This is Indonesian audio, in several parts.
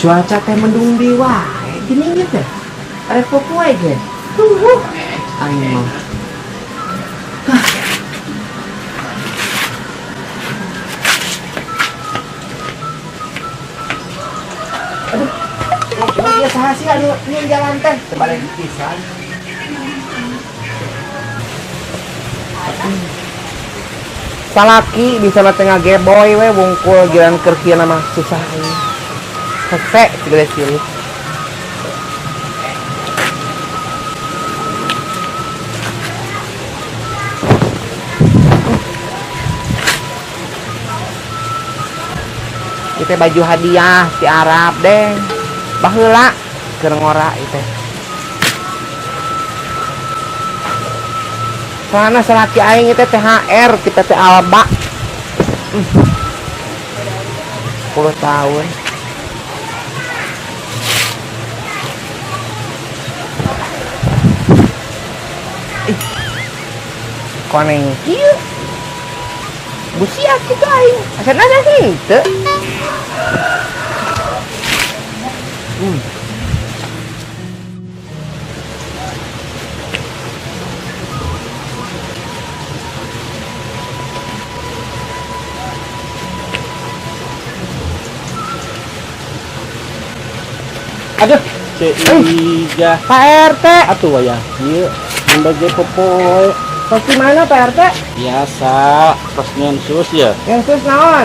Cuaca teh mendung di wae gini gitu. Ada foto wae ge. Aing mah. Aduh, ya saha sih anu nyun jalan teh balik pisan. Salaki bisa mah tengah geboy we wungkul jalan keur kieu mah susah ini. Hese segede cilik. Itu baju hadiah si Arab deh. Baheula keur ngora itu. Soalna salaki aing itu THR kita teh Alba. 10 tahun. Koneng kieu. Busia kitu aing. Asana ada henteu. Aduh, Iga. Pak RT. Atuh wayah ieu membagi popoe. Tos di mana Pak RT? Biasa tos nyensus ya. Sensus naon?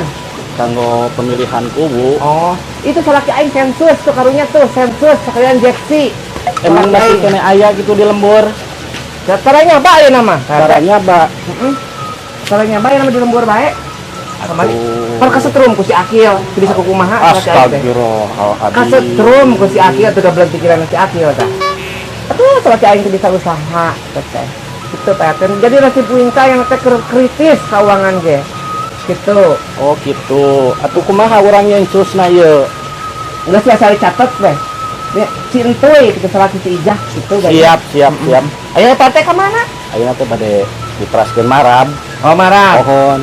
Kanggo pemilihan kubu. Oh, itu salaki aing sensus tuh karunya tuh, sensus sekalian jeksi. Emang masih kena aya gitu di lembur. Caranya apa ya nama? Caranya ba. Caranya apa ya nama di lembur bae? Kembali. Par kasetrum ku si Akil, bisa kumaha Astagfirullahaladzim. Kasetrum ku si Akil teu gablek pikiran si Akil tah. Atuh salaki aing teh bisa usaha teh. Itu Pak RT. Jadi nasib puingka yang teh kritis keuangan ge. Gitu. Oh gitu. Atuh kumaha urang nyensusna ieu? Enggak sih asal dicatat weh. Si Entoy kita salaki si Ijah gitu Siap. Ayo Pak RT ka mana? Ayeuna teh bade diperaskeun marab. Oh marah. Pohon.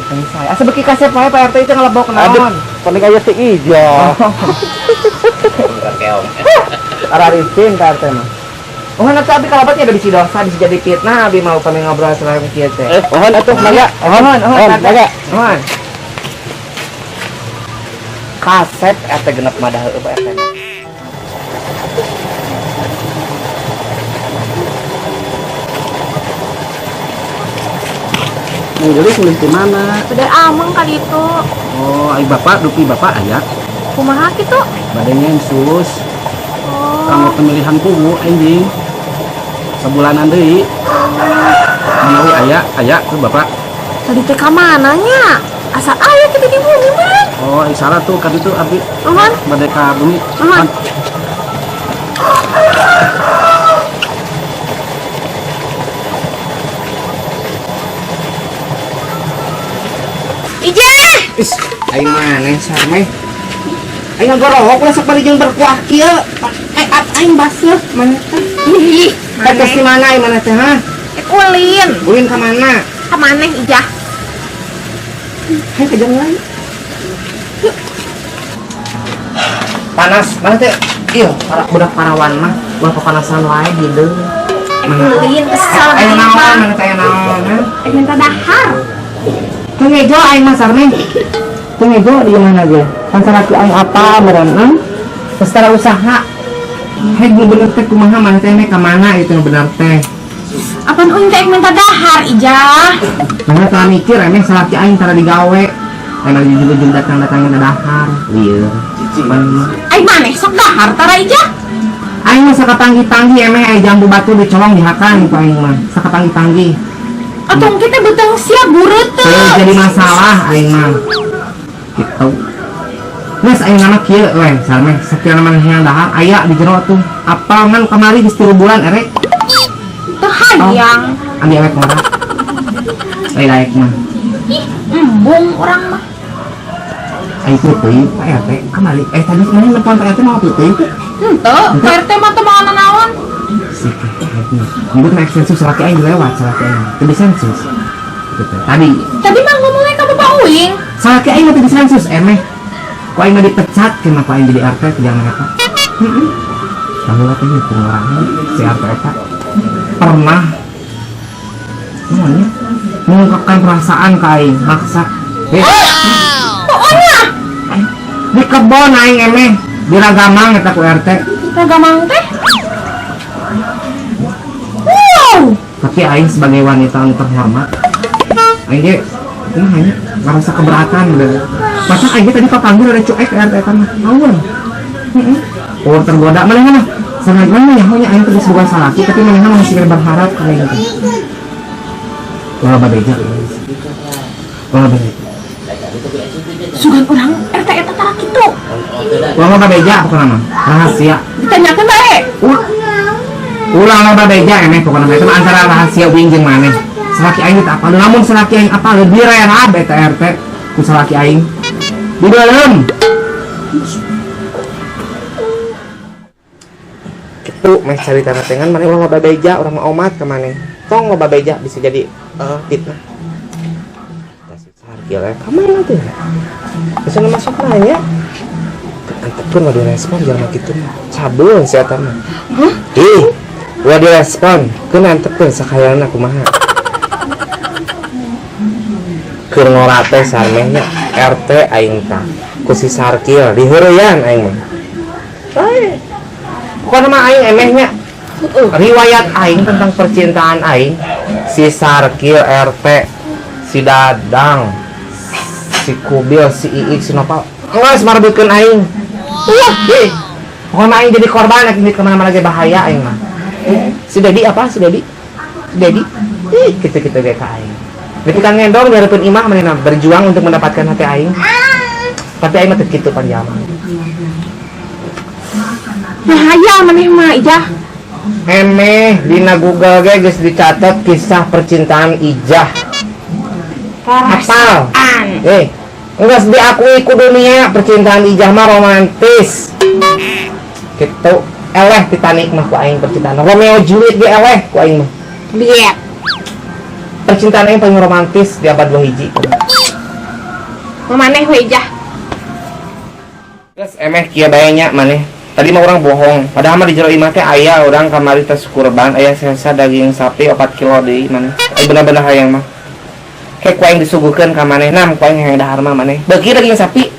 Asa beki kasep wae Pak RT itu ngelebok naon. Paling aya si Ija. Ararifin Pak RT mah. Oh nanti abi kalabatnya ada bisi dosa, bisa jadi fitnah, abi mau kami ngobrol selama kieu teh. Pohon atuh mangga. Mangga. Mohon. Kasep RT genep madah Pak RT. Jadi kulit di mana? Sudah ameng kali itu. Oh, ai bapak, dupi bapak aya. Kumaha kitu? Bade nyensus. Oh. Kanggo pemilihan kubu anjing. Sebulanan deui. Mau aya tuh bapak. Tadi teh ka mananya? Asa aya kitu di bumi mah. Oh, isyarat tuh kan itu abi. Nuhun. Bade ka bumi. Nuhun. Ija! Is, aing maneh sarmeh. Aing ngagorowok ulah sok bari jeung berkuah kieu. Aing baseuh maneh teh. Ih, Tetes di mana aing maneh teh ha? ulin. Ulin ka mana? Ka maneh Ija? Hai ka jeung lain. Panas, mana teh? Ieu, para budak parawan mah ulah pepanasan wae hideung. Ulin kesel Aing naon, Ija. mana teh naon? Aing minta dahar. Teu ngejo aing mah sarmeh. Teu ngejo di mana ge? Kan salaki aing apa meureun? Secara usaha. Hai bener teh kumaha maneh teh ka mana itu bener teh. Apaan ulin teh minta dahar Ija? Mana teu mikir emeh salaki aing tara digawe. Emang jujur datang-datang ke dahar. Lieur. Aing maneh sok dahar tara Ija? Aing mah sakapanggi-panggi emeh aya jambu batu dicolong di hakang ku aing mah. Sakapanggi-panggi. Atuh kita beteng siap bureuteus. Teu jadi masalah aing mah. Gitu. Nes aing nama kieu we, sarmeh sakieu maneh yang dahar aya di jero tuh. Apal ngan kamari geus 3 bulan erek. Teu hayang. Ambil ewek mah. Laik mah. Ih, embung urang mah. Aing teuing Pak RT kamari. Tadi mana nelpon Pak RT mau teuing. Henteu, PRT mah teu mau naon. Sik. Minggu naik sensus salaki aing lewat salaki aing. Teu bisa sensus. Gitu. Tadi Tadi mah ngomongnya ka Bapak Uing. salaki aing teu bisa sensus emeh. Ku aing mah dipecat kenapa aing jadi RT ke zaman eta. Kamu lah teh itu orangnya si RT eta pernah namanya mengungkapkan perasaan ke aing maksa. Di kebon aing emeh di Ragamang eta ku RT. Ragamang teh. Wow. Tapi aing sebagai wanita yang terhormat aing ge hanya merasa keberatan gitu. Masa aing tadi papanggil ada cuek ke RT kan awal. Oh tergoda mana mah sangat mana ya hanya aing terus bukan salaki tapi mana masih berharap kayak gitu. Wah babeja. Wah babeja. Sugan orang RT eta tara kitu. Wah babeja apa nama? Rahasia. Ditanyakeun bae. Ulang loba beja emeh pokona itu antara rahasia uing jeung maneh. Salaki aing teh apa? Namun salaki aing apa lebih rera eta RT ku salaki aing. Di dalam. Kitu meh carita tengan maneh ulang loba beja urang mah omat ka maneh. Tong loba beja bisa jadi fitnah. Salaki lah ka mana teh? Bisa masuk nanya. Antepun mah direspon jangan kitu mah. Cabul si eta mah. Udah direspon, kena antepun sakayana kumaha. Keur ngorate sarmehnya RT aing tah ku si Sarkil diheureyan aing mah. Pokona mah aing emehnya. Riwayat aing tentang percintaan aing si Sarkil RT, si Dadang, si Kubil, si Iik, si Nopal. Geus marbeukeun aing. Pokona aing jadi korban aing kemana-mana lagi bahaya aing mah. Si Dedi apa? Si Dedi? Kita lihat aing. Tapi kan ngendong diharapin imah mana berjuang untuk mendapatkan hati aing. Tapi aing mah teu kitu panjaman. Bahaya maneh mah Ijah. Emeh dina Google ge geus dicatat kisah percintaan Ijah. Hafal. Geus diakui ku dunia percintaan Ijah mah romantis. Kitu. Eleh Titanic mah ku aing percintaan Romeo Juliet ge eleh ku aing mah Lihat. percintaan aing paling romantis di abad 21. Maneh we Ijah. Geus emeh kieu bae nya maneh. Tadi mah urang bohong. Padahal mah di jero imah teh aya urang kamari tes kurban aya sesa daging sapi 4 kilo deui maneh. Ai bener-bener hayang mah. Kayak ku aing disuguhkeun ka maneh nam ku aing hayang dahar mah maneh. Beuki daging sapi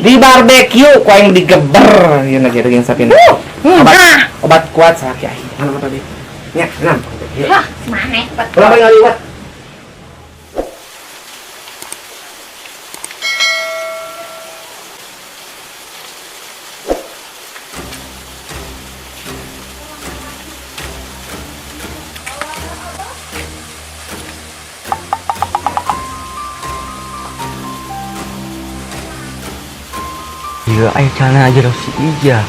di barbeque ku aing digeber ieu na daging sapi. Obat kuat salaki aing. Mana tadi? Nya, nam. Wah, maneh. Ulah ngaliwat. Iya, ayo cana aja si Ija.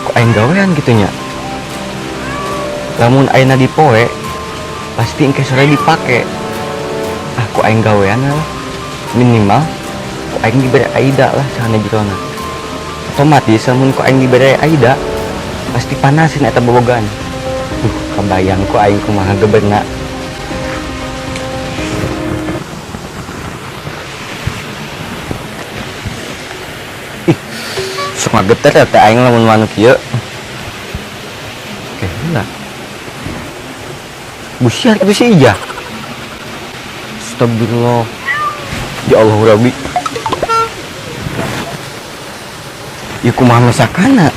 Kok aing gawean gitunya? Lamun ayeuna dipoe, pasti engke sore dipake. Kok aing gawean lah. Minimal, kok aing dibere Aida lah sana jerona. Otomatis lamun kok aing dibere Aida, pasti panasin eta bobogan. Kebayang kok aing kumaha geberna. Mageter teh aing lamun manuk ieu. Oke, heula. Busiar kitu si Ija. Astagfirullah. Ya Allah Rabbi. Ya kumaha masakana?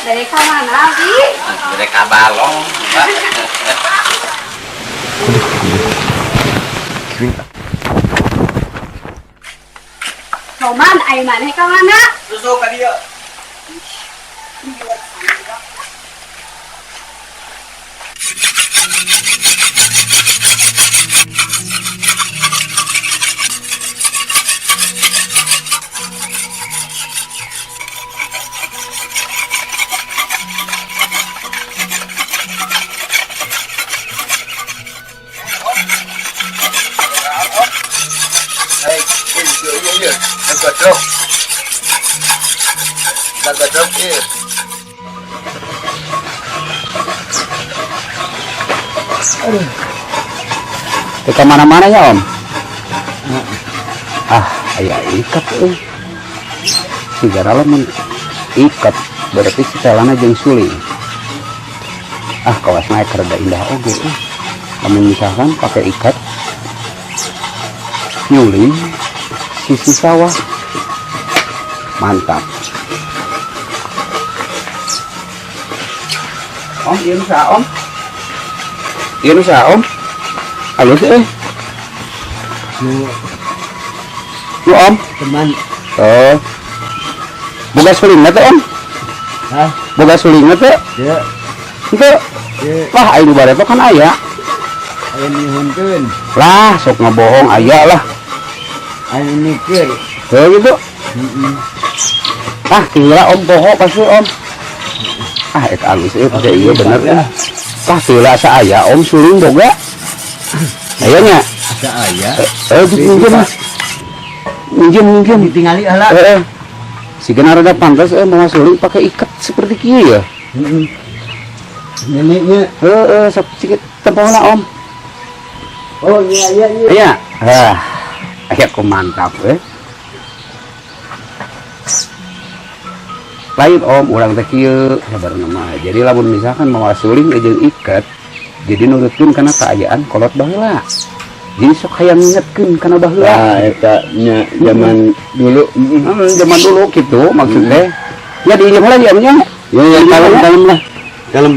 Dari ka mana, Bi? Dari kabalong. Roman, ay maneh ka mana? Susu ka dieu. Ke kemana-mana ya Om? Ah, ayah ikat sigara lamun ikat berarti setelana jeung suling. Ah, kawas naik rada indah oge. Lamun misalkan pakai ikat nyuling sisi sawah. Mantap. Om, ieu nu saha Om? Ieu nu saha Om? Halus Nu Om? Teman. Oh. Boga sulingna teh Om? Hah? Boga sulingna teh? Ya, Henteu. Wah, aya nu bareto kan aya. aya nyuhunkeun. Lah, sok ngabohong aya lah. Aya mikir. Tuh gitu. Ah, kira Om poho pasti Om. Ah, eta alus pakai ieu bener ya. Tah teu asa aya Om suling boga. Aya nya? Asa aya. Minjem. Ditingali heula. Si genar ada pantas mau suling pakai ikat seperti kieu ya. Neneknya. Sok sikit tempongna Om. Oh iya. Iya. Ah, aya ku mantap Lain Om, urang teh kieu sabarna mah. Jadi lamun misalkan mau suling jeung ikat, jadi nurutkeun kana kaayaan kolot baheula. Jadi sok hayang ngingetkeun kana baheula. Nah, eta nya zaman dulu. Zaman dulu gitu maksudnya. Ya di ieu lagi amnya. Ya kalem lah. Kalem.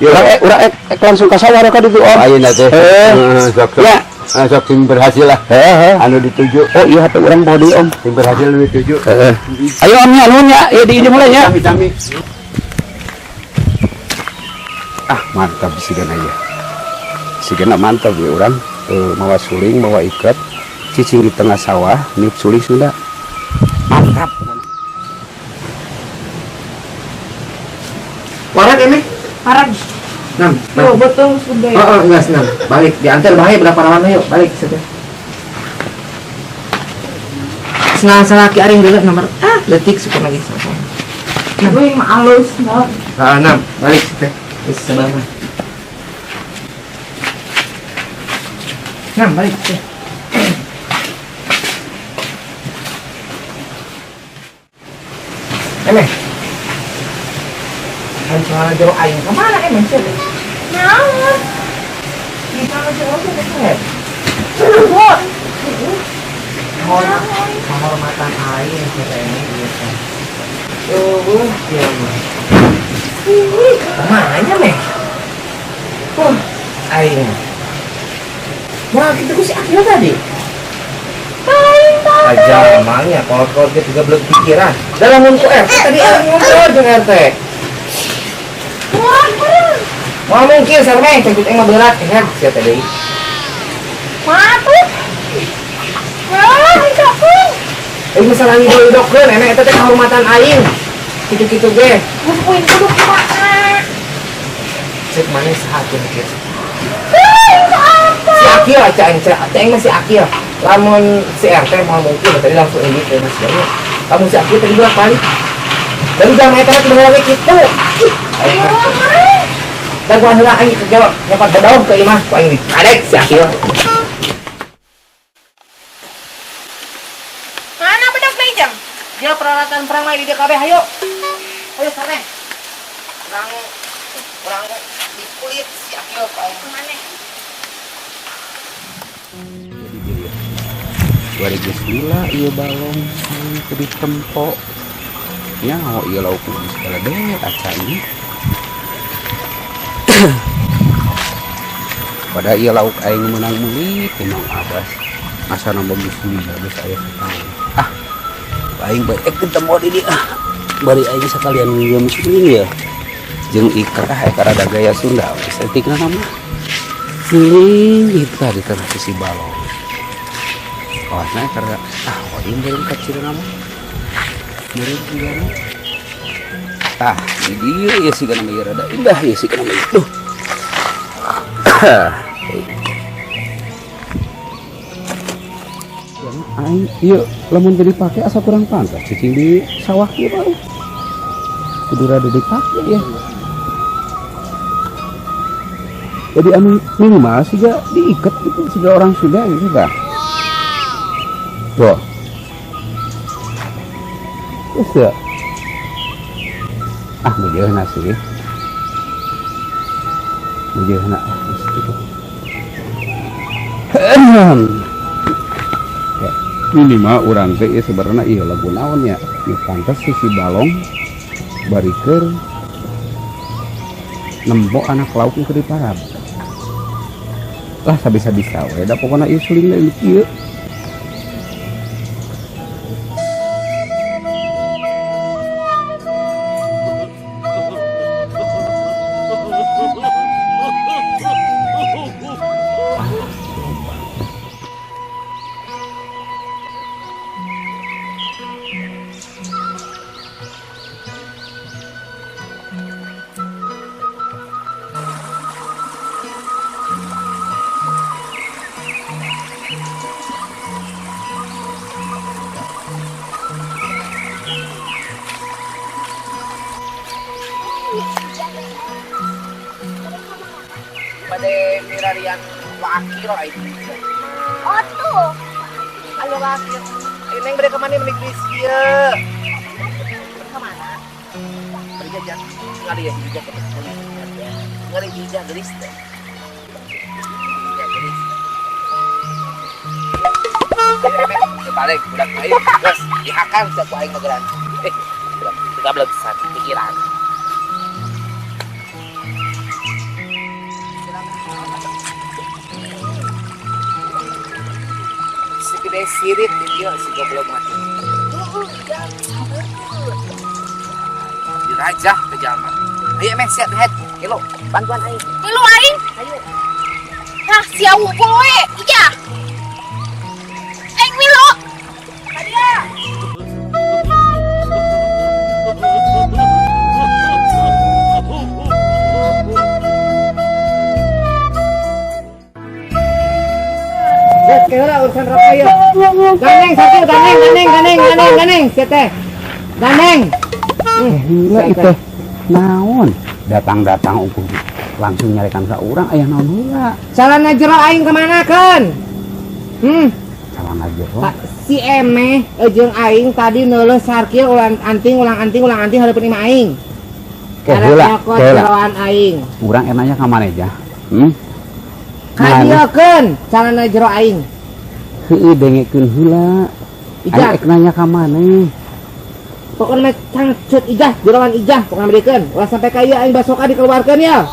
Urang langsung ka sawah ka ditu Om. Ayeuna teh. Sok. Ya. Sok tim berhasil lah. Anu dituju. Oh iya hati urang body Om. Tim berhasil dituju. Ayo Omnya nunya, ya di ieu mulai nya. Kami. Ah, mantap sigan aja. Sigana mantap ya urang. Mawa suling, mawa ikat, cicing di tengah sawah, niup suling sudah. Mantap. Warat ini? Parah. Nam. Tuh, betul sudah. Enggak senang. Balik diantar bahaya berapa lawan yuk. Balik situ. Senang salaki aring dulu nomor detik syukur lagi sama. Gue yang halus, no. Nam, balik situ. Wis sebelah. Nam, balik situ. Emeh. Soal jero aing kemana emang sih? Naon? Di sana jero tuh deh. Bot. Penghormatan aing kata ini gitu. Iya mah. Kemana meh? Aing. Wah, kita ku si Akil tadi. Aja emangnya kalau dia juga belum pikiran. Dalam untuk RT tadi aing ngobrol dengan RT. Wah mungkin sarmeng cekut yang berat kan siapa tadi? Matuh. Wah, hidupku. Masalah hidup kan, enak itu teh kehormatan aing. Gitu-gitu ge. Bukuin kudu kumaha. Cek mana sahatu mikir. Apa? Si Akil aja aing masih Akil. Lamun si RT mau mungkin tadi langsung ini teh masih. Kamu si Akil tadi berapa kali? Dari jam eta teh bener lagi kitu. Dan gua heula aing kerja nyapat bedaug ke imah ku aing adek si Akil. Mana bedak deui jang? Dia peralatan perang lagi di DKB hayo. Ayo sana. Kurang di kulit si Akil ku aing. Mana? 2009 ieu balong ke ditempo. Nyaho ieu lauk segala deh aca ini. Pada ieu lauk aing menang meuli timang abas. Asa nambah bismillah geus aya setahun. Ah. Aing bae ketemu di dia. Bari aing sakalian minjem suling ya. Jeung ikrah eta rada gaya Sunda we setikna mah. Suling itu tadi teh si balong. Kawanna karena aing beureum kacir nama. Beureum juga. Tah, di dieu ya sigana mah rada indah ya sigana mah itu. Aing ieu lamun teu dipake asa kurang pantas cicing di sawah ieu bae. Kudu rada dipake ya. Jadi anu minimal siga diikat gitu siga orang sudah gitu kan. Tuh. Terus ya. Bujeuhna sih. Bujeuhna gitu. Ya, minimal urang teh sebenarnya iya lagu naon ya. Ieu pantes sisi balong barikeur nembok anak lauk ke di parab. Lah sabisa-bisa we da pokona ieu suling deui kieu. Pada mirarian wakil ay. Oh tuh. Ayo wakil. Ayo neng bade kemana menik dia. Kemana? Bade jajan. Ngari ya jajan. Ngari jajan gelis teh. Gelis. Balik budak ayo. Terus dihakan sa ku aing mageran. Budak belum besar pikiran. Gede sirit dia si goblok mati. Dirajah ke jalma. Ayo meh siap head. Kilo bantuan aing. Lu aing. Ayo. Nah, sia wungkul we. Iya. Aing milo. Hadia. Kira urusan rokok yuk. Ganeng satu, ganeng. Siete. Ganeng. Gila itu. Naon? Datang ukur langsung nyarikan ka urang aya naon heula. Calana jero aing kemanakeun? Calana jero. Si emeh jeung aing tadi neuleus sarkieu ulang anting hareupeun imah aing. Heula. Jeroan aing. Urang enaknya ka maneja. Kadiekeun calana jero aing. Heueuh dengekeun heula. Ijah. Aing nanya ka maneh. Pokoknya cangcut ijah, jeroan ijah, pokoknya berikan. Ulah sampai kaya aing basoka dikeluarkan ya.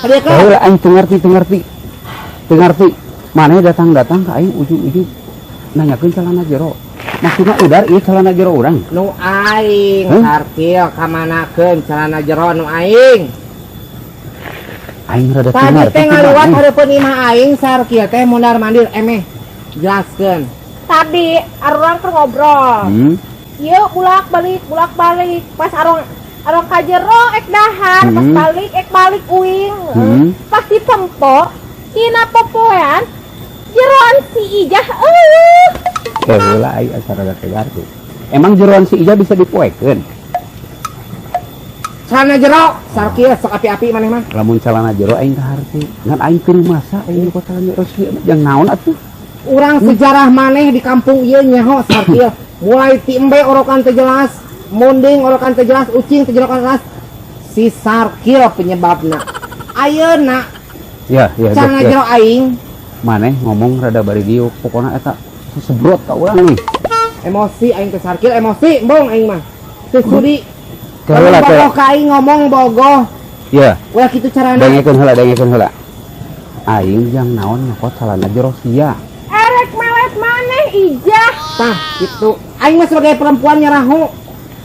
Kadiekeun. Heula aing teu ngarti. Maneh datang ka aing ujung-ujung nanyakeun calana jero. Maksudna udar ieu calana jero urang. Nu aing sarkieu kamanakeun calana jero nu aing. Aing rada teu Tadi ngarti. teh ngaliwat hareupeun imah aing sarkieu teh mondar mandir emeh. Jelaskeun. Tadi arurang keur ngobrol. Ieu bulak balik. Pas arong ka jero ek dahar, pas balik uing. Pas ditempo, tina popoean jeroan si Ijah Heula aing asa rada teu ngarti. Emang jeroan si Ijah bisa dipoekeun? Calana jero sarkieu sok api-api maneh mah. Lamun calana jero aing kaharti. Ngan aing teu masa aing kota calana jero sieun jeung naon atuh? Urang sejarah maneh di kampung ieu nyaho sarkieu. Mulai ti embe orokan teu jelas, munding orokan teu jelas, ucing teu jelas. Si sarkieu penyebabna. Ayeuna Ya, calana jero aing maneh ngomong rada bari diuk pokona eta sebrot ka urang nih. emosi aing teh sarkieu emosi embong aing mah. Teu sudi. Heula teh. Bogoh ka aing ngomong bogoh. Ya. Ulah kitu carana. Dengekeun heula. Aing jang naon nyokot calana jero sia. erek melet maneh Ijah. Tah kitu. Aing mah sebagai perempuan nyarahu.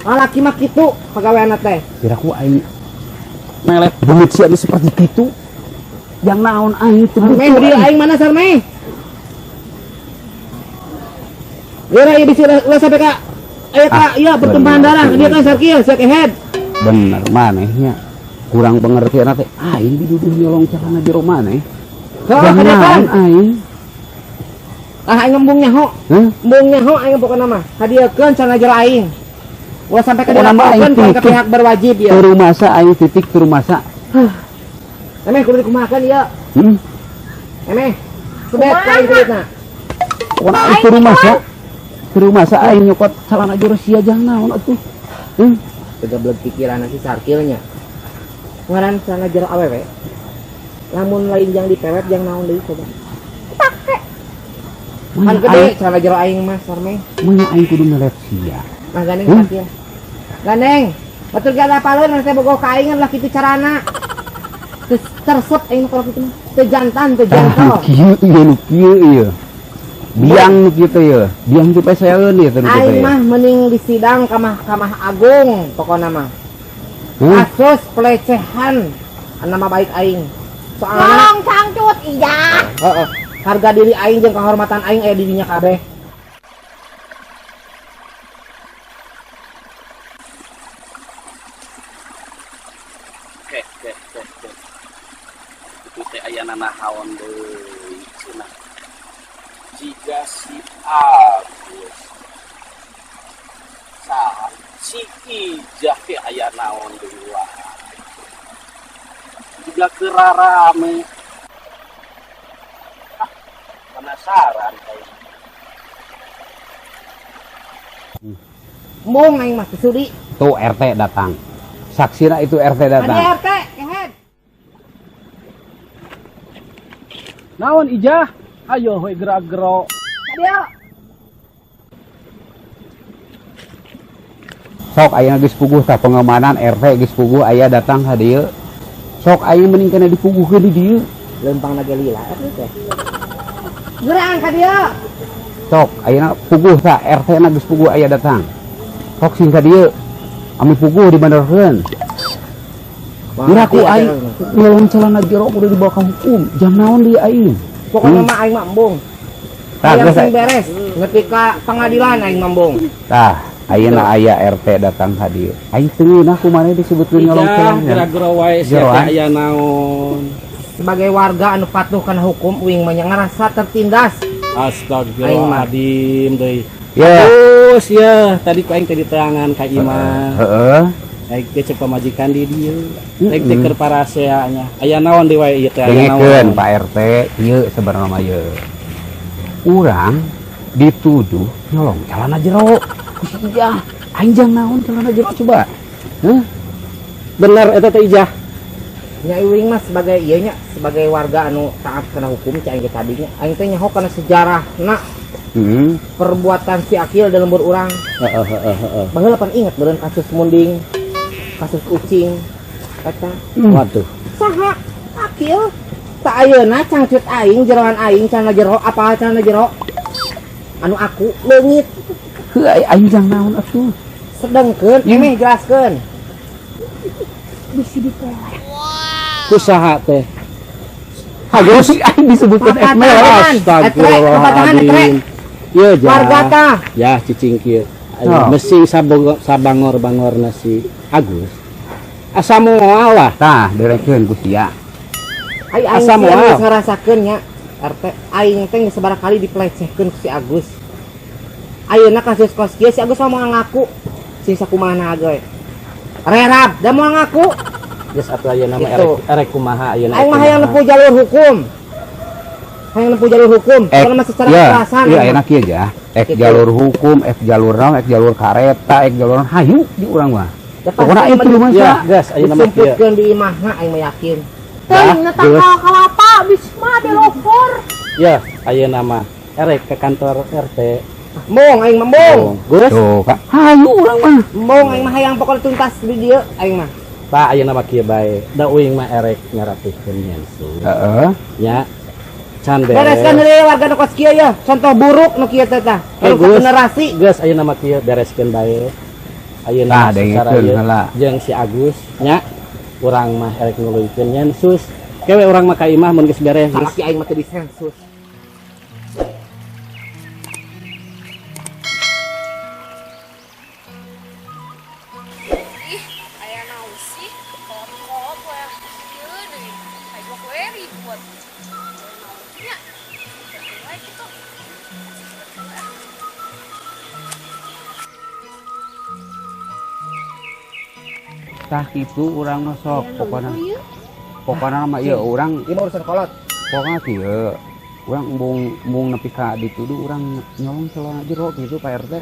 Lalaki mah kitu pagaweanna teh. Kiraku aing melet belit sia seperti kitu. Yang naon aing teu Meh di aing mana sarmeh? Geura ieu bisi ulah sampai ka aya ka ieu pertumpahan darah dia kan sarkieu sia kehead. Bener manehnya. Kurang pengertian teh aing diduduh nyolong calana jero maneh. Heeh, Naon aing? Aing ngembung nyaho. Embung nyaho aing pokona mah. Hadiekeun calana jero aing. Ulah sampai ka Pokona mah aing dilaporkeun ka titip. pihak berwajib ya. Teu rumasa aing titik teu rumasa. Emeh kudu dikumahakeun ieu. Emeh. Kudet Kumaha? aing kudetna. Orang itu rumah sa aing nyokot celana jero sia jang naon atuh. Teu beleg pikiran si sarkilnya. Ngaran celana jero awewe. Lamun lain jang dipewet jang naon deui coba. Pake. Kan gede celana jero aing mah sarmeng. Mun aing kudu melet sia. Nah gandeng sarkil. Gandeng. Betul gak ada paleur nanti bogoh ka aing lah kitu carana. Tersep aing kalau kitu mah. Teu jantan, teu jantol. Kieu ieu nu kieu ieu. Biang nu kieu teh ieu. Biang teh peseun ieu teh nu Aing teh. mah mending disidang ka Mahkamah Agung pokona mah. Kasus pelecehan nama baik aing. Soalna Tolong cangcut iya. heeh, harga diri aing jeung kehormatan aing aya di dinya kabeh. Itu teh aya nanahaon deui cenah. Jika si Agus saha si Ijah teh aya naon deui wae. Juga kerarame. Penasaran kayak. Mung aing mah sudi. Tuh RT datang. Saksina itu RT Adi datang. RT, kehet. Naon Ijah? Ayo we gerak-gerok. Adio. Sok aya geus puguh tah pengamanan RT geus puguh aya datang ka dieu. Sok aya mending kana dipuguhkeun di dieu. Lempang lagi lila RT teh. Gerang ka dieu. Sok ayeuna puguh tah RT na geus puguh aya datang. Sok sing ka dieu. Ami puguh dibanderkeun. Dira ku aing ngelon celana jero udah dibawa ka hukum. Jam naon deui aing? Pokoknya mah aing mah embung. Tah Aya geus sing beres, ngepi ka pengadilan aing mah embung. tah ayeuna aya RT datang ka dieu. Aing teu ngeunah kumaha disebutkeun ngelong Ijah celana. gerak-gerok wae sia Jeroan. teh aya naon. Sebagai warga anu patuh kana hukum uing mah nya ngarasa tertindas. Astagfirullahaladzim deui. Ya. Terus ya, tadi ku aing teh diterangan ka Imah. Heeh. Aing teh cek pamajikan di dieu. Aing teh keur paraseanya. Aya naon deui wae ieu teh aya Dengekeun naon. Pak RT, ieu sebenarnya mah ieu. Urang dituduh nyolong celana jero. Ijah, anjang naon celana jero coba. Heh? Bener eta teh Ijah. Nya uing mah sebagai ieu nya sebagai warga anu taat kana hukum cai aing tadinya aing teh nyaho kana sejarahna perbuatan si Akil dalam berurang. Baheula pan inget beureun kasus munding, kasus ucing eta. Waduh. Saha Akil tak ayeuna cangcut aing jeroan aing celana jero apa celana jero anu aku leungit Heuh anjang naon atuh. sedengkeun emeh jelaskeun. Kusaha teh? Hagus aing disebutkeun Papatangan. ekmel. Astagfirullahaladzim. Ieu Jah. Warga tah Ya cicing kieu. Oh. Mesti sabangor-bangorna si Agus. Asa moal lah. Tah, direkeun ku sia. aing Asa sih moal. geus ngarasakeun nya RT aing teh geus sabarakali dipelecehkeun ku si Agus. Ayeuna kasus kos kieu si Agus mah moal ngaku. Sing sakumaha ge. Rerab, da moal ngaku. Geus atuh ayeuna mah Gitu. erek kumaha ayeuna. Aing mah hayang nempuh jalur hukum. Hayang nempuh jalur hukum. Kalau mah secara kekerasan. Iya aing mah. enak ieu jah. Ek Gitu. jalur hukum, ek jalur naon, ek jalur kareta, ek jalur hayu di urang mah. Ya, pasti Pokona aing itu mah mah Ya, sa. gas ayeuna mah kieu. disumputkeun di imahna aing mah yakin. Teh Dah, nyetang geus. kalapa bisma delokor. Ya, ayeuna mah erek ke kantor RT. Mong aing mah mong. Gus, Tuh, Kak. Hayu urang mah. Mong aing mah hayang pokokna tuntas di dieu aing mah. Pak ayeuna mah kieu bae. Da uing mah erek ngarapikeun nyensu. Heeh. Ya. Can Bereskan beres. deui warga nu kos kieu ya. Contoh buruk nu kieu teh tah. Kalau Gus. generasi Gus ayeuna mah kieu bereskeun bae. Tah, Ayeuna dengekeun secara ieu heula. jeung si Agus nya urang mah erek nuluykeun nyensus. Kewe urang mah ka imah mun geus beres. sama ki aing mah teu disensus. Ih, aya naon sih? Kolot-kolot we. Ieu deui. Ayo we ribut. Nya. Baik itu. Tah kitu urang mah sok pokona. pokoknya nama iya orang Ieu mah urusan kolot. pokoknya kieu orang embung nepi ka dituduh orang nyolong celana jero gitu Pak RT.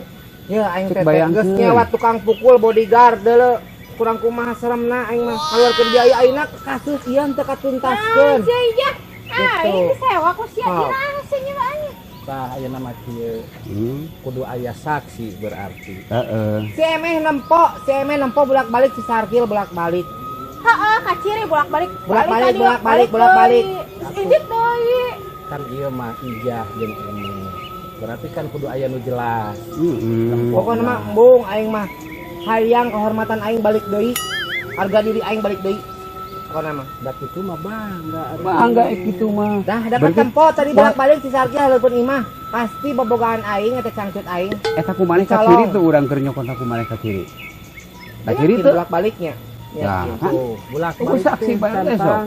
Ya aing Cek teh bayangkeun. geus nyewa tukang pukul bodyguard deuleu. Kurang kumaha seremna aing mah. Kaluarkeun biaya ayeuna kasus ieu teu katuntaskeun. Sia iya. Gitu. Aing disewa ku sia Oh. iraha sia nyewaannya. Tah ayeuna mah kieu kudu aya saksi berarti. Heeh. Si emeh nempo bolak-balik si Sarkil bolak-balik. Heeh, kaciri bolak-balik. Bolak-balik. Injit deui. Kan ieu mah ijah jeung emeh. Berarti kan kudu aya nu jelas. Pokokna mah embung aing mah hayang kehormatan aing balik deui. Harga diri aing balik deui. Pokokna mah. Da kitu mah bangga. Bangga gitu mah. Dah dapat tempo tadi bolak-balik si Sarkil haleupun imah. Pasti bobogaan aing eta cangcut aing. Eta kumaneh ka kiri tuh urang keur nyokot ka kumaneh ka kiri. Ka kiri tuh. Bolak-baliknya. Nah, Ya, kan? gitu. Bulak-balik saksi Pak RT sok.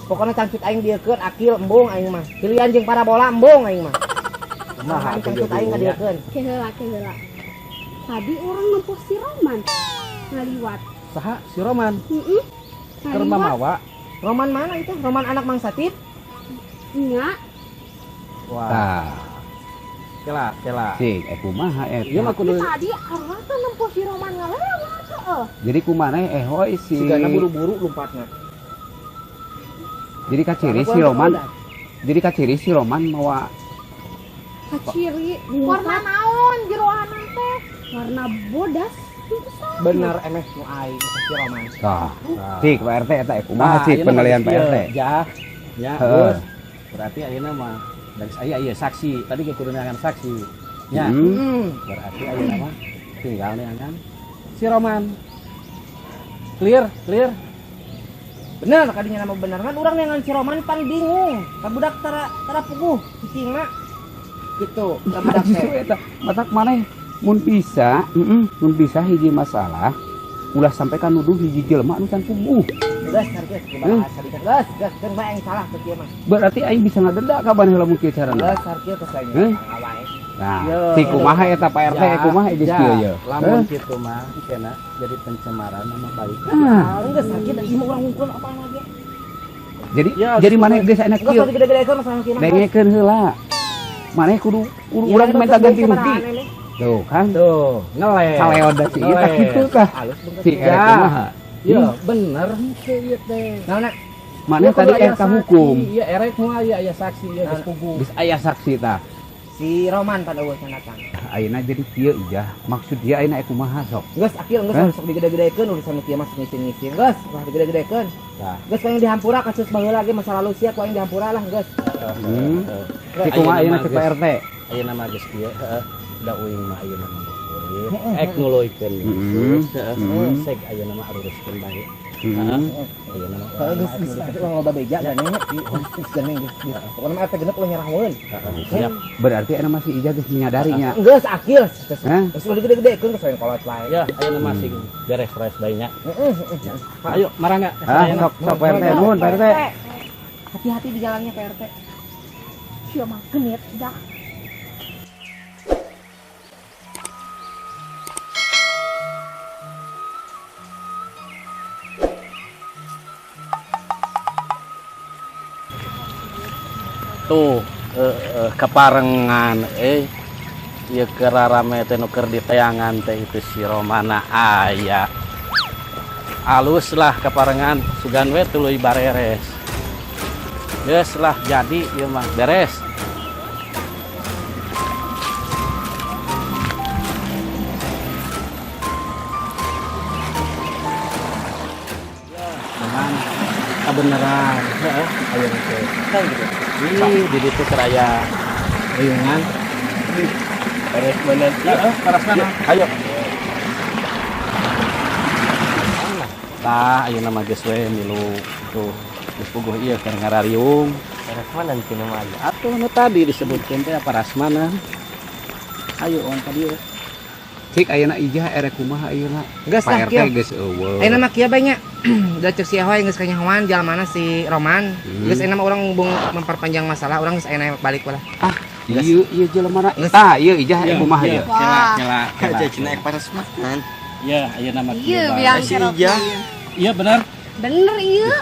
Pokoknya cangcut aing diekeun akil embung aing mah. Pilihan jeung parabola embung aing mah. Nah, Cangcut aing ka diekeun. Keheula. Tadi orang nempuh si Roman ngaliwat. Saha si Roman Heeh. keur mamawa. Roman mana itu? Roman anak Mang Satip? Nya, Wah, Tah, kela. sing kumaha Ieu mah eta. kudu Tadi arwah teh nempuh si Roman ngalewat heeh. Jadi kumaneh hoy si Sigana buru-buru lompatna. Jadi ka ciri si Roman. Jadi ka ciri si Roman mawa kaciri Warna naon jeroanan teh? warna bodas. Bener emeh nu aing si Roman. tah. Cik Pak RT eta kumaha cik penilaian Pak RT. Ya, ya, Heeh. Gus. Berarti ayeuna mah dan saya iya saksi. Tadi ge kudu neangan saksi. Ya, berarti ayeuna mah tinggal neangan si Roman. Clear. Bener kadinya nama bener kan urang dengan si Roman pan bingung. Ka budak tara puguh cicing mah. Gitu, ka budak Justru teh. eta matak maneh mun bisa, mun bisa hiji masalah ulah sampai kan nuduh hiji jelema anu can puguh. Geus hargeus bahasa dikit. Geus kan bae yang salah teh kieu mah. Berarti aing bisa ngadenda ka maneh lamun kieu carana. Geus hargeus teh Heh? kayaknya awae. Nah, Yo. si kumaha eta Pak RT kumaha geus kieu ya. Lamun kitu mah kena jadi pencemaran nama baik. Nah, Geus sakit ieu mah urang ngungkul apa lagi. jadi maneh geus enak Geus kieu. gede-gedekeun masalah kieu mah. Dengekeun heula. Maneh kudu urang minta ganti rugi. Tuh kan. Tuh, ngeleh. Kaleod da si eta Ngeleh. kitu kah. Si Ya. eta kumaha? Iya, bener henteu ieu teh. Naonna? Maneh tadi ka hukum. Iya, erek mah aya saksi ieu geus puguh. Geus aya saksi tah. Si Roman pada eueuh datang. Ayeuna jadi kieu ijah. Maksud dia ayeuna kumaha sok? Geus akil geus sok digede-gedekeun urusan kieu mah ngicin-ngicin. Geus, ulah digede-gedekeun. Tah. Geus paling dihampura kasus baheula ge masa lalu sia ku aing dihampura lah geus. Si kumaha ayeuna cek Pak RT. Ayeuna mah geus kieu, heeh. Da uing mah ayeuna mah urip. Ek nuluykeun. Heeh. Sek ayeuna mah aruruskeun bae. Heeh. Ayeuna mah. Geus ulah loba beja gane geus gane geus. Pokona mah teh genep ulah nyerahkeun. Siap. Berarti ayeuna masih ijah geus menyadarinya. Geus akil. Hah? Geus ulah digede-gedekeun geus aya kolot wae. Ya, ayeuna masih beres-beres bae nya. Ayo, marangga. Ah, sok Pak RT nuhun Pak RT. Hati-hati di jalannya Pak RT. Sia mah genit dah. Tuh, keparengan ieu keur rame teh nu keur ditayangan teh itu si Romana aya. Alus lah keparengan sugan we tuluy bareres. Geus lah jadi ieu mah beres. Memang kebenaran, heeh, aya teh. Kan gitu. Di ditu keraya riungan. Beres bener. Heeh, paras mana? Ayo. Tah, ayeuna mah geus we milu tuh. Geus puguh ieu keur ngarariung. Paras mana cenah mah? Atuh nu tadi disebutkeun teh paras mana? Ayo on ka dieu. Cik ayeuna ijah erek kumaha ayeuna? Geus Pak lah RT kieu. geus eueuh. Ayeuna mah kieu bae nya. Da cek si Ahoy geus kanyahoan jalan si Roman. Geus ayeuna mah urang bung memperpanjang masalah, urang geus ayeuna balik walah. Ah, ieu jelema ah ieu ijah kumaha ieu? Cela. Cina ek paras makan. Iya, ayeuna mah Iya, kieu. biang Si kerok. Ijah. Iya bener. Bener iya.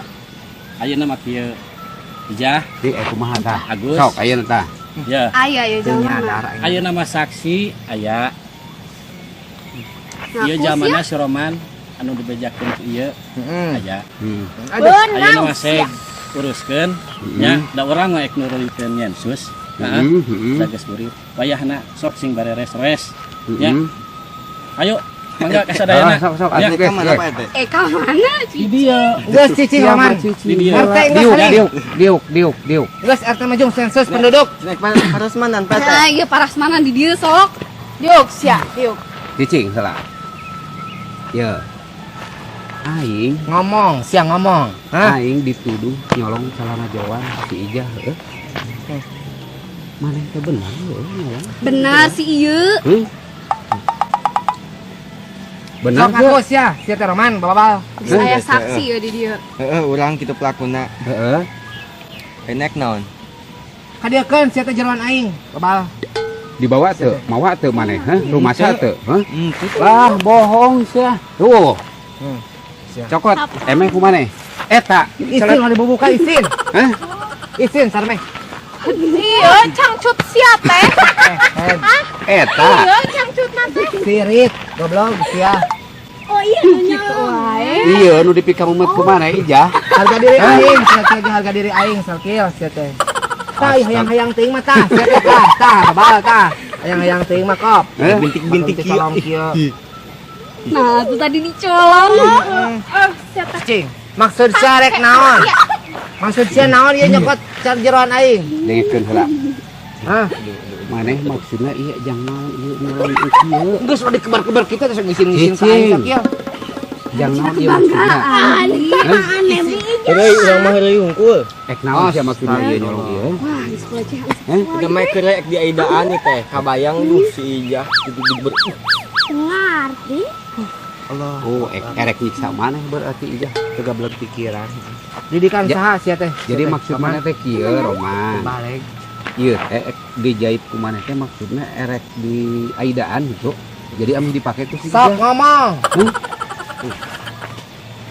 ayeuna mah kieu. Ijah, Di kumaha tah? Agus. Sok ayeuna tah. ya. Aya ya jalan. Ayeuna mah saksi aya. Ngaku Ieu sih zamanna si Roman anu dibejakeun ku ieu aya. Benang Ayeuna mah seg uruskeun nya da urang mah ek nurulikeun nyensus. Heeh. Da geus urip. Wayahna sok sing bareres-res. Ya. Ayo, mangga ka sadayana. Sok Ya. atuh geus. Ka mana Di dia. Geus cicing Roman. Di dia. RT geus Diuk. Geus RT majung sensus penduduk. Nah, iya parasmanan di dieu sok. Diuk sia, diuk. Cicing salah. Ya. Aing Siang ngomong. Hah? aing dituduh nyolong celana jawan si Ijah heuh. Mana teh benar nyolong? Benar si ieu. Benar Sok ngaku sia, sia teh Roman, babal. Saya saksi ya di dieu. Urang kitu pelakuna. Heeh. Enek naon? Kadiekeun sia teh jeroan aing, babal. Dibawa teu, mawa teu maneh, rumah sa teu, Lah bohong sia. Tuh. Cokot, emeh ku maneh? Eta. Isin mau dibubuka isin. Hah? Isin sarmeh. Ieu cangcut sia teh. Eta. Ieu cangcut teh. Sirit, goblok sia. Oh iya Gitu wae. Iya nu dipikamumet ku maneh Ijah. Harga diri aing, sia teh harga diri aing sakil sia teh. Tah hayang-hayang teuing mah tah, sia teh tah, babal tah. Hayang-hayang teuing mah kop. Bintik-bintik kieu. Nah, itu tadi dicolong. sia teh. Cing, maksud sia rek naon? Maksud sia naon ieu nyokot car jeroan aing? Dengekeun heula. Hah? Maneh maksudna ieu jang naon ieu nyolong kieu. Geus udah dikebar-kebar kita terus ngisin-ngisin ka Cicing. aing sakil. Jang naon ieu maksudna. Heureuy urang mah heureuy hungkul. Ek naon sia maksudna ieu nyolong ieu? Wah, geus pelecehan. Udah mah kerek di aidaan nih teh. Kabayang duh si Ijah gitu ber. Ngarti. Oh, erek nyiksa maneh berarti Ijah. Kegablek pikiran. Didikan Ya. saha sia teh? Jadi maksud maneh teh kieu, Roman. balik. Ieu teh dijahit ku maneh teh maksudna erek di aidaan gitu. Jadi anu dipake tuh si Sok Ijah. ngomong.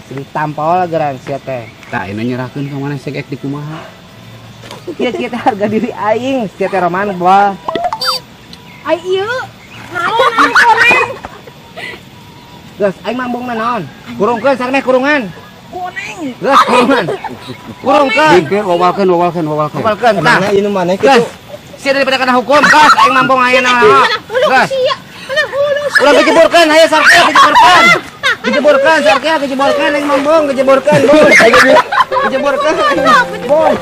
Sing tampol geran sia teh. Tah ina nyerahkeun ka maneh seg ek di kumaha. Ieu sia teh harga diri aing, sia teh Roman bal. Ai ieu naon anu koneng? Geus aing mambungna naon? Kurungkeun sarmeh kurungan. Koneng. Geus kurungan. Kurungkeun. Dikeun wawalkeun. Kapalkeun tah. Mana ieu maneh Geus. kitu? Sia daripada kena hukum, geus aing mambung ayeuna. Geus. Sia. Ulah dijeburkeun aya sarkel dijeburkeun. Dijeburkeun sarkel dijeburkeun aing mambung dijeburkeun. Dijeburkeun. Bong.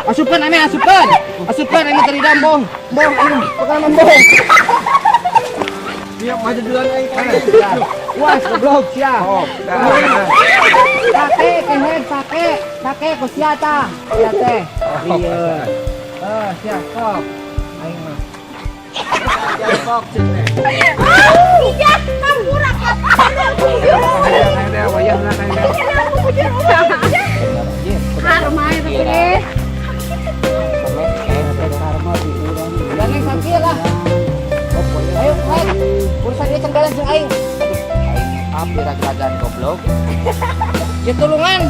Asupkeun ame asupkeun. Asupkeun aing tadi dambong. Bong aing pokona mambung. Dia maju duluan aing. Was goblok sia. Sate kehead sate ku sia tah. Sia teh. Iya. Sia kok. Aing mah. Iya, kampura ka. Karma itu teh. Jangan sakit lah. Ayo, urusan dia cenggalan jeung aing. Api rag-ragan goblok. Ya tulungan.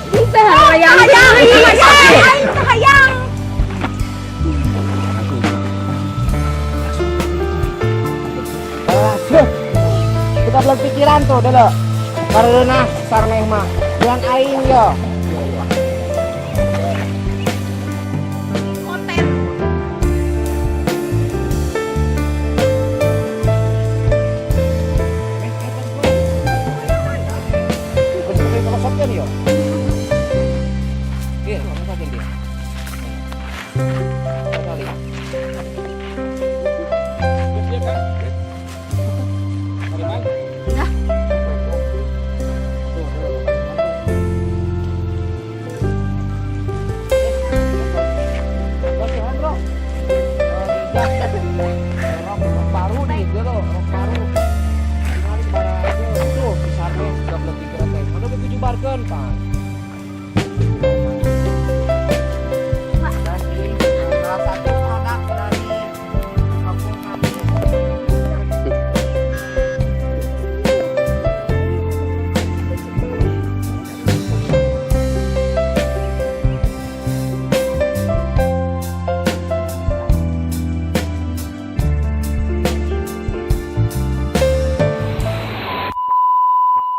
Bisa hayang. Hayang. Kita belum pikiran tuh, dulu. Karena sarmeh mah. Dengan aing yo.